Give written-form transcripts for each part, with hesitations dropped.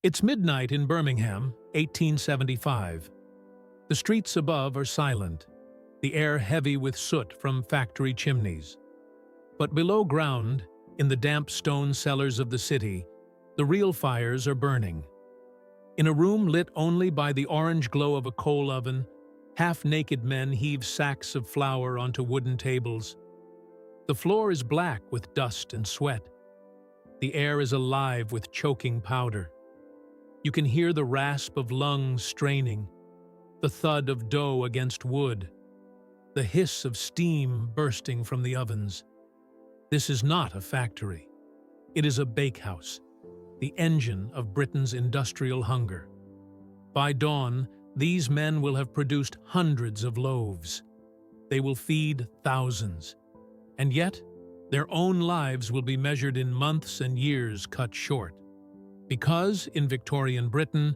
It's midnight in Birmingham, 1875. The streets above are silent, the air heavy with soot from factory chimneys. But below ground, in the damp stone cellars of the city, the real fires are burning. In a room lit only by the orange glow of a coal oven, half-naked men heave sacks of flour onto wooden tables. The floor is black with dust and sweat. The air is alive with choking powder. You can hear the rasp of lungs straining, the thud of dough against wood, the hiss of steam bursting from the ovens. This is not a factory. It is a bakehouse, the engine of Britain's industrial hunger. By dawn, these men will have produced hundreds of loaves. They will feed thousands. And yet, their own lives will be measured in months and years cut short. Because, in Victorian Britain,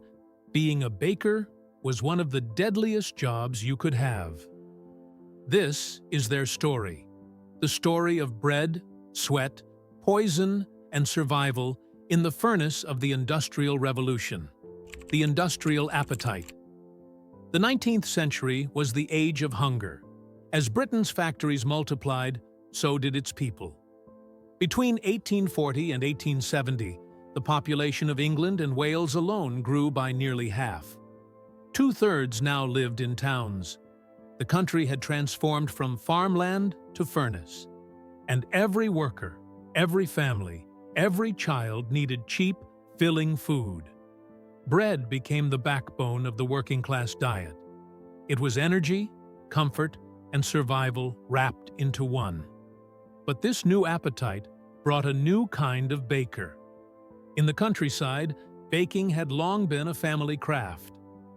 being a baker was one of the deadliest jobs you could have. This is their story, the story of bread, sweat, poison, and survival in the furnace of the Industrial Revolution, the industrial appetite. The 19th century was the age of hunger. As Britain's factories multiplied, so did its people. Between 1840 and 1870, the population of England and Wales alone grew by nearly half. Two-thirds now lived in towns. The country had transformed from farmland to furnace. And every worker, every family, every child needed cheap, filling food. Bread became the backbone of the working-class diet. It was energy, comfort, and survival wrapped into one. But this new appetite brought a new kind of baker. In the countryside, baking had long been a family craft.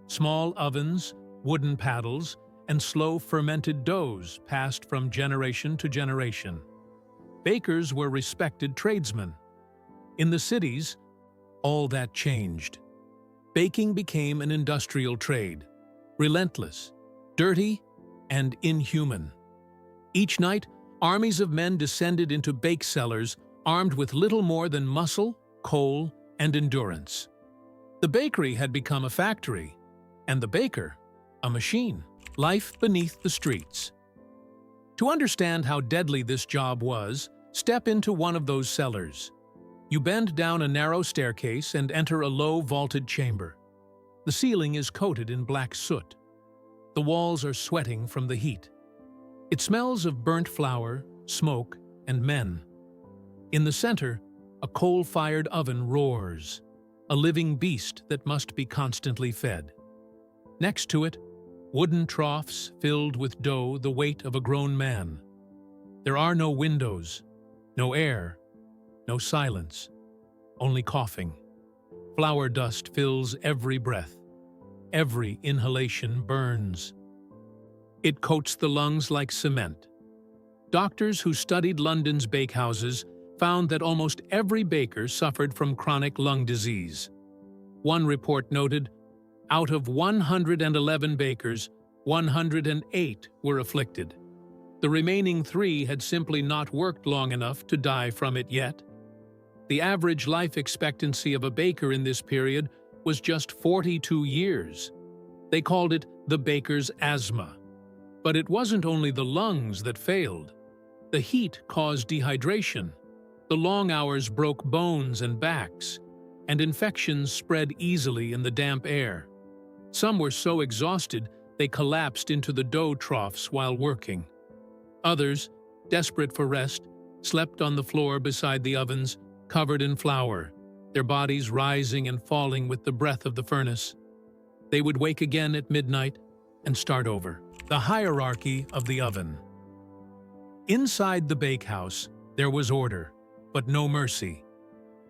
Small ovens, wooden paddles, and slow fermented doughs passed from generation to generation. Bakers were respected tradesmen. In the cities, all that changed. Baking became an industrial trade, relentless, dirty, and inhuman. Each night, armies of men descended into bake cellars armed with little more than muscle, coal, and endurance. The bakery had become a factory, and the baker, a machine, life beneath the streets. To understand how deadly this job was, step into one of those cellars. You bend down a narrow staircase and enter a low vaulted chamber. The ceiling is coated in black soot. The walls are sweating from the heat. It smells of burnt flour, smoke, and men. In the center, a coal-fired oven roars, a living beast that must be constantly fed. Next to it, wooden troughs filled with dough the weight of a grown man. There are no windows, no air, no silence, only coughing. Flour dust fills every breath. Every inhalation burns. It coats the lungs like cement. Doctors who studied London's bakehouses found that almost every baker suffered from chronic lung disease. One report noted, out of 111 bakers, 108 were afflicted. The remaining 3 had simply not worked long enough to die from it yet. The average life expectancy of a baker in this period was just 42 years. They called it the baker's asthma. But it wasn't only the lungs that failed. The heat caused dehydration. The long hours broke bones and backs, and infections spread easily in the damp air. Some were so exhausted they collapsed into the dough troughs while working. Others, desperate for rest, slept on the floor beside the ovens, covered in flour, their bodies rising and falling with the breath of the furnace. They would wake again at midnight and start over. The hierarchy of the oven. Inside the bakehouse, there was order, but no mercy.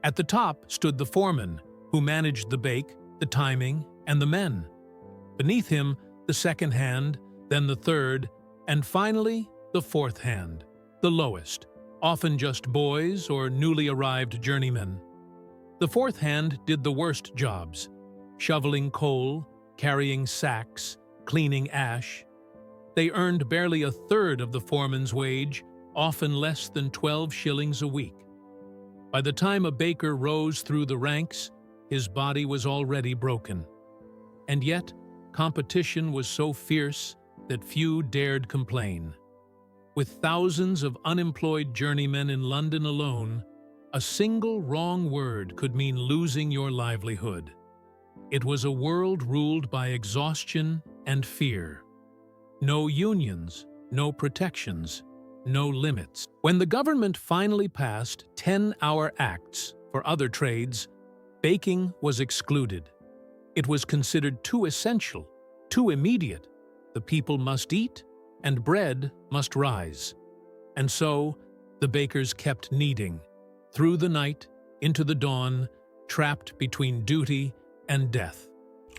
At the top stood the foreman, who managed the bake, the timing, and the men. Beneath him, the second hand, then the third, and finally, the fourth hand, the lowest, often just boys or newly arrived journeymen. The fourth hand did the worst jobs, shoveling coal, carrying sacks, cleaning ash. They earned barely a third of the foreman's wage, often less than 12 shillings a week. By the time a baker rose through the ranks, his body was already broken. And yet, competition was so fierce that few dared complain. With thousands of unemployed journeymen in London alone, a single wrong word could mean losing your livelihood. It was a world ruled by exhaustion and fear. No unions, no protections, no limits. When the government finally passed 10-hour acts for other trades, baking was excluded. It was considered too essential, too immediate. The people must eat, and bread must rise. And so, the bakers kept kneading, through the night, into the dawn, trapped between duty and death.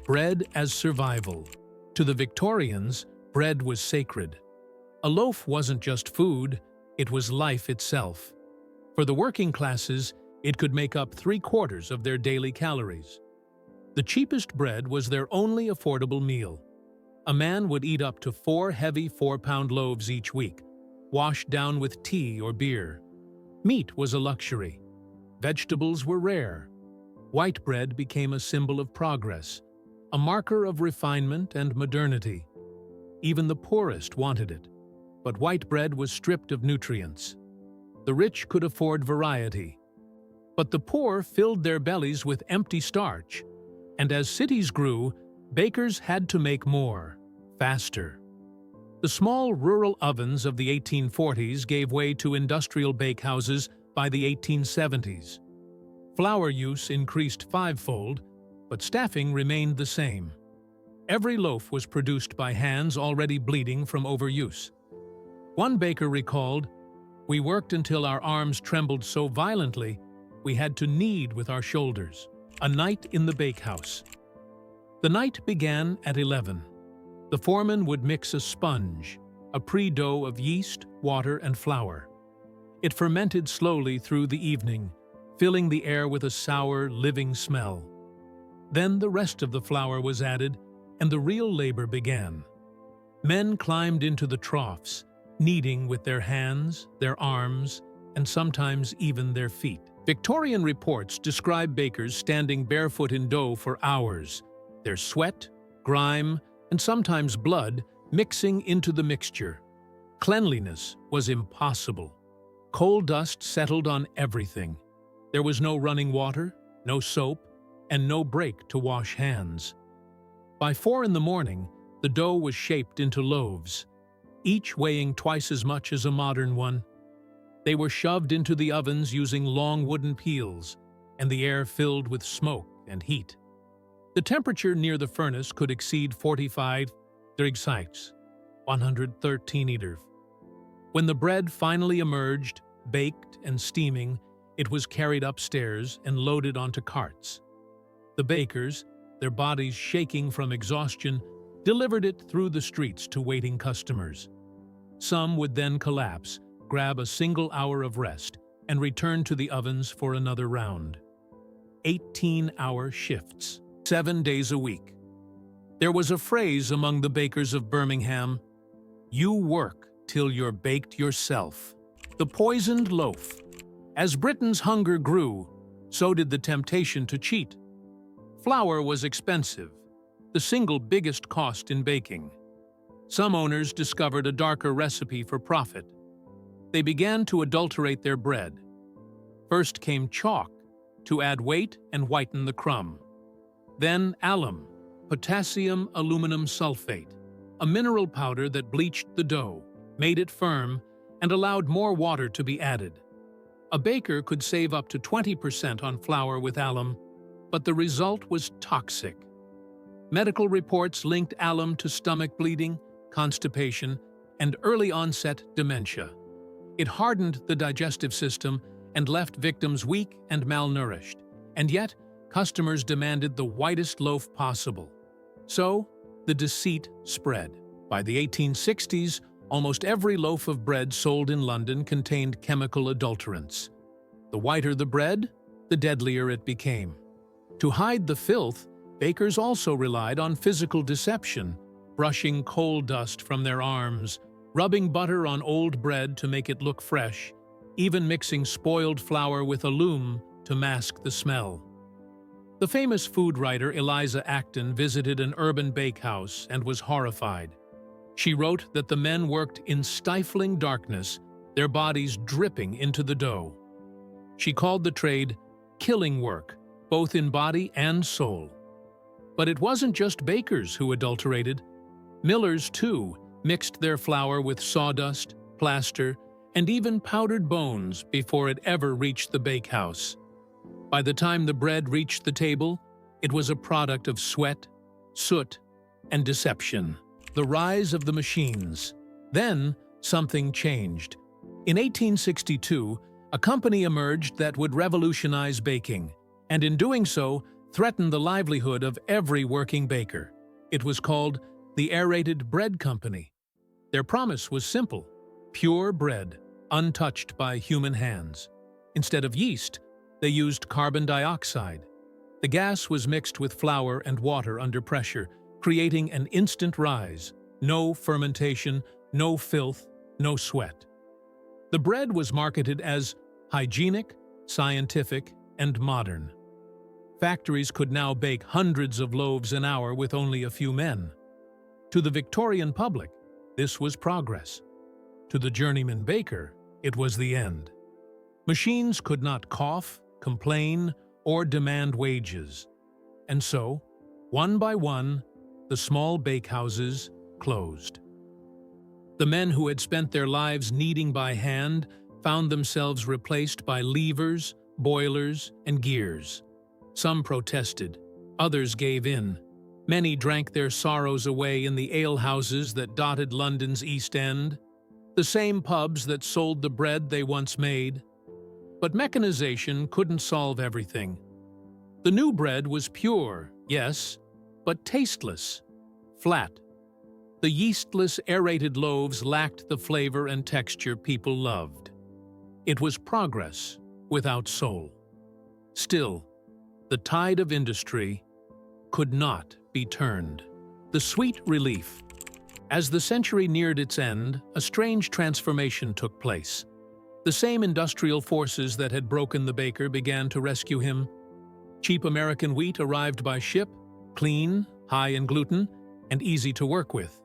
Bread as survival. To the Victorians, bread was sacred. A loaf wasn't just food, it was life itself. For the working classes, it could make up 3/4 of their daily calories. The cheapest bread was their only affordable meal. A man would eat up to 4 heavy 4-pound loaves each week, washed down with tea or beer. Meat was a luxury. Vegetables were rare. White bread became a symbol of progress, a marker of refinement and modernity. Even the poorest wanted it. But white bread was stripped of nutrients. The rich could afford variety. But the poor filled their bellies with empty starch. And as cities grew, bakers had to make more, faster. The small rural ovens of the 1840s gave way to industrial bakehouses by the 1870s. Flour use increased 5-fold, but staffing remained the same. Every loaf was produced by hands already bleeding from overuse. One baker recalled, "We worked until our arms trembled so violently, we had to knead with our shoulders." A night in the bakehouse. The night began at 11. The foreman would mix a sponge, a pre-dough of yeast, water, and flour. It fermented slowly through the evening, filling the air with a sour, living smell. Then the rest of the flour was added, and the real labor began. Men climbed into the troughs, kneading with their hands, their arms, and sometimes even their feet. Victorian reports describe bakers standing barefoot in dough for hours, their sweat, grime, and sometimes blood mixing into the mixture. Cleanliness was impossible. Coal dust settled on everything. There was no running water, no soap, and no break to wash hands. By 4 in the morning, the dough was shaped into loaves, each weighing twice as much as a modern one. They were shoved into the ovens using long wooden peels, and the air filled with smoke and heat. The temperature near the furnace could exceed 45 degrees Celsius, 113 degrees. When the bread finally emerged, baked and steaming, it was carried upstairs and loaded onto carts. The bakers, their bodies shaking from exhaustion, delivered it through the streets to waiting customers. Some would then collapse, grab a single hour of rest, and return to the ovens for another round. 18-hour shifts, 7 days a week. There was a phrase among the bakers of Birmingham, "You work till you're baked yourself." The poisoned loaf. As Britain's hunger grew, so did the temptation to cheat. Flour was expensive, the single biggest cost in baking. Some owners discovered a darker recipe for profit. They began to adulterate their bread. First came chalk, to add weight and whiten the crumb. Then alum, potassium aluminum sulfate, a mineral powder that bleached the dough, made it firm, and allowed more water to be added. A baker could save up to 20% on flour with alum, but the result was toxic. Medical reports linked alum to stomach bleeding, constipation, and early-onset dementia. It hardened the digestive system and left victims weak and malnourished. And yet, customers demanded the whitest loaf possible. So, the deceit spread. By the 1860s, almost every loaf of bread sold in London contained chemical adulterants. The whiter the bread, the deadlier it became. To hide the filth, bakers also relied on physical deception, brushing coal dust from their arms, rubbing butter on old bread to make it look fresh, even mixing spoiled flour with alum to mask the smell. The famous food writer Eliza Acton visited an urban bakehouse and was horrified. She wrote that the men worked in stifling darkness, their bodies dripping into the dough. She called the trade killing work, both in body and soul. But it wasn't just bakers who adulterated. Millers, too, mixed their flour with sawdust, plaster, and even powdered bones before it ever reached the bakehouse. By the time the bread reached the table, it was a product of sweat, soot, and deception. The rise of the machines. Then, something changed. In 1862, a company emerged that would revolutionize baking, and in doing so, threaten the livelihood of every working baker. It was called the Aerated Bread Company. Their promise was simple: pure bread, untouched by human hands. Instead of yeast, they used carbon dioxide. The gas was mixed with flour and water under pressure, creating an instant rise. No fermentation, no filth, no sweat. The bread was marketed as hygienic, scientific, and modern. Factories could now bake hundreds of loaves an hour with only a few men. To the Victorian public, this was progress. To the journeyman baker, it was the end. Machines could not cough, complain, or demand wages. And so, one by one, the small bakehouses closed. The men who had spent their lives kneading by hand found themselves replaced by levers, boilers, and gears. Some protested, others gave in. Many drank their sorrows away in the alehouses that dotted London's East End, the same pubs that sold the bread they once made. But mechanization couldn't solve everything. The new bread was pure, yes, but tasteless, flat. The yeastless, aerated loaves lacked the flavor and texture people loved. It was progress without soul. Still, the tide of industry could not be turned. The sweet relief. As the century neared its end, a strange transformation took place. The same industrial forces that had broken the baker began to rescue him. Cheap American wheat arrived by ship, clean, high in gluten, and easy to work with.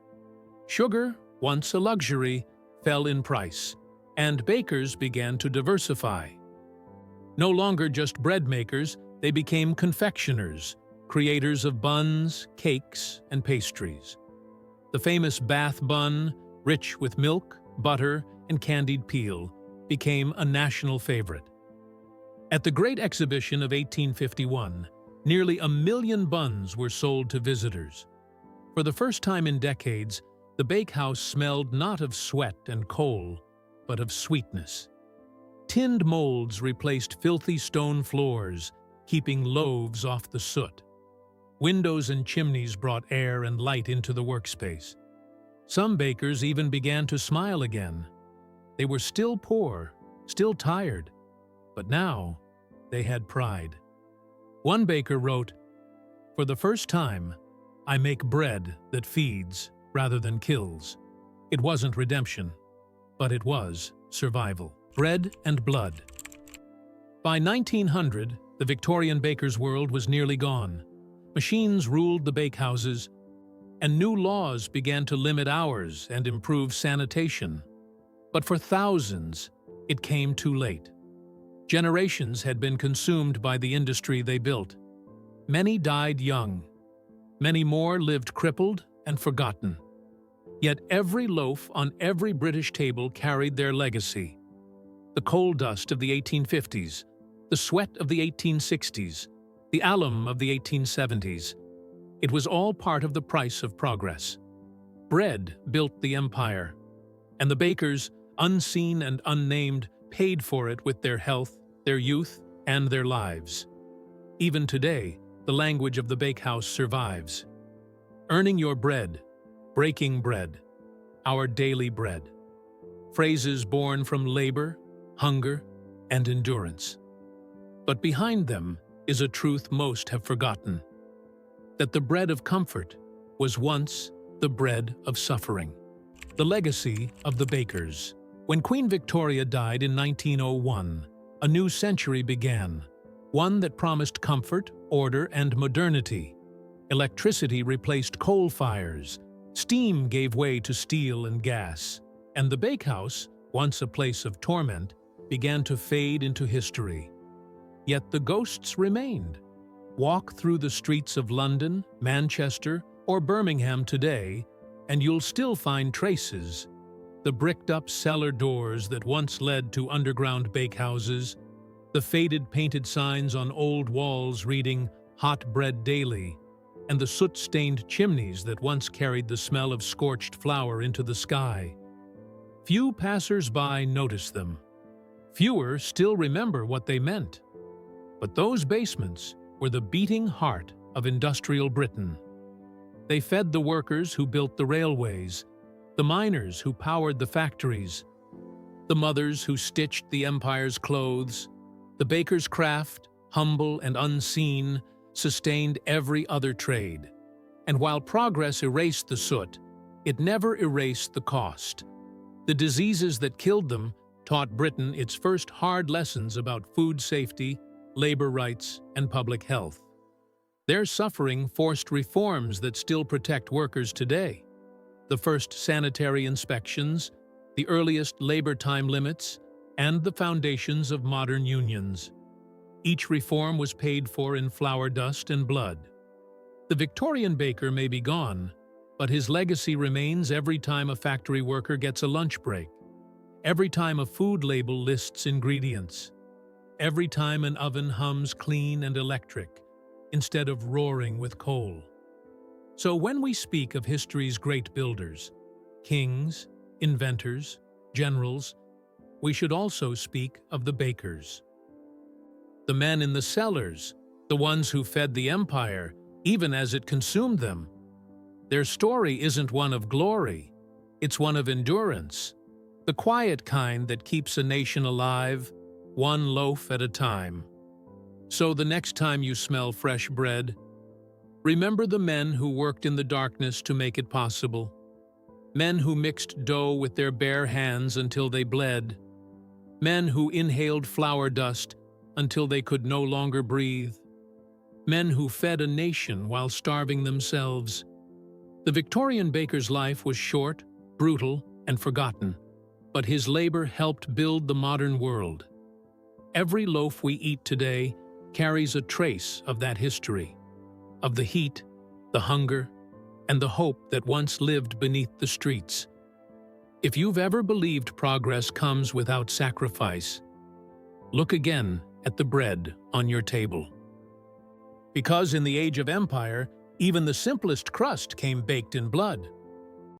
Sugar, once a luxury, fell in price, and bakers began to diversify. No longer just bread makers, they became confectioners, creators of buns, cakes, and pastries. The famous Bath bun, rich with milk, butter, and candied peel, became a national favorite. At the Great Exhibition of 1851, nearly 1 million buns were sold to visitors. For the first time in decades, the bakehouse smelled not of sweat and coal, but of sweetness. Tinned molds replaced filthy stone floors, keeping loaves off the soot. Windows and chimneys brought air and light into the workspace. Some bakers even began to smile again. They were still poor, still tired, but now they had pride. One baker wrote, "For the first time, I make bread that feeds rather than kills." It wasn't redemption, but it was survival. Bread and blood. By 1900, the Victorian baker's world was nearly gone. Machines ruled the bakehouses, and new laws began to limit hours and improve sanitation. But for thousands, it came too late. Generations had been consumed by the industry they built. Many died young. Many more lived crippled and forgotten. Yet every loaf on every British table carried their legacy. The coal dust of the 1850s, the sweat of the 1860s, the alum of the 1870s. It was all part of the price of progress. Bread built the empire, and the bakers, unseen and unnamed, paid for it with their health, their youth, and their lives. Even today, the language of the bakehouse survives. Earning your bread, breaking bread, our daily bread. Phrases born from labor, hunger, and endurance. But behind them is a truth most have forgotten: that the bread of comfort was once the bread of suffering. The legacy of the bakers. When Queen Victoria died in 1901, a new century began. one that promised comfort, order, and modernity. Electricity replaced coal fires, steam gave way to steel and gas, and the bakehouse, once a place of torment, began to fade into history. Yet the ghosts remained. Walk through the streets of London, Manchester, or Birmingham today, and you'll still find traces. The bricked-up cellar doors that once led to underground bakehouses, the faded painted signs on old walls reading "Hot Bread Daily," and the soot-stained chimneys that once carried the smell of scorched flour into the sky. Few passers-by notice them. Fewer still remember what they meant. But those basements were the beating heart of industrial Britain. They fed the workers who built the railways, the miners who powered the factories, the mothers who stitched the empire's clothes. The baker's craft, humble and unseen, sustained every other trade. And while progress erased the soot, it never erased the cost. The diseases that killed them taught Britain its first hard lessons about food safety, labor rights, and public health. Their suffering forced reforms that still protect workers today. The first sanitary inspections, the earliest labor time limits, and the foundations of modern unions. Each reform was paid for in flour dust and blood. The Victorian baker may be gone, but his legacy remains every time a factory worker gets a lunch break, every time a food label lists ingredients, every time an oven hums clean and electric instead of roaring with coal. So when we speak of history's great builders, kings, inventors, generals, we should also speak of the bakers. The men in the cellars, the ones who fed the empire, even as it consumed them. Their story isn't one of glory, it's one of endurance, the quiet kind that keeps a nation alive, one loaf at a time. So the next time you smell fresh bread, remember the men who worked in the darkness to make it possible. Men who mixed dough with their bare hands until they bled. Men who inhaled flour dust until they could no longer breathe. Men who fed a nation while starving themselves. The Victorian baker's life was short, brutal, and forgotten, but his labor helped build the modern world. Every loaf we eat today carries a trace of that history, of the heat, the hunger, and the hope that once lived beneath the streets. If you've ever believed progress comes without sacrifice, look again at the bread on your table. Because in the age of empire, even the simplest crust came baked in blood.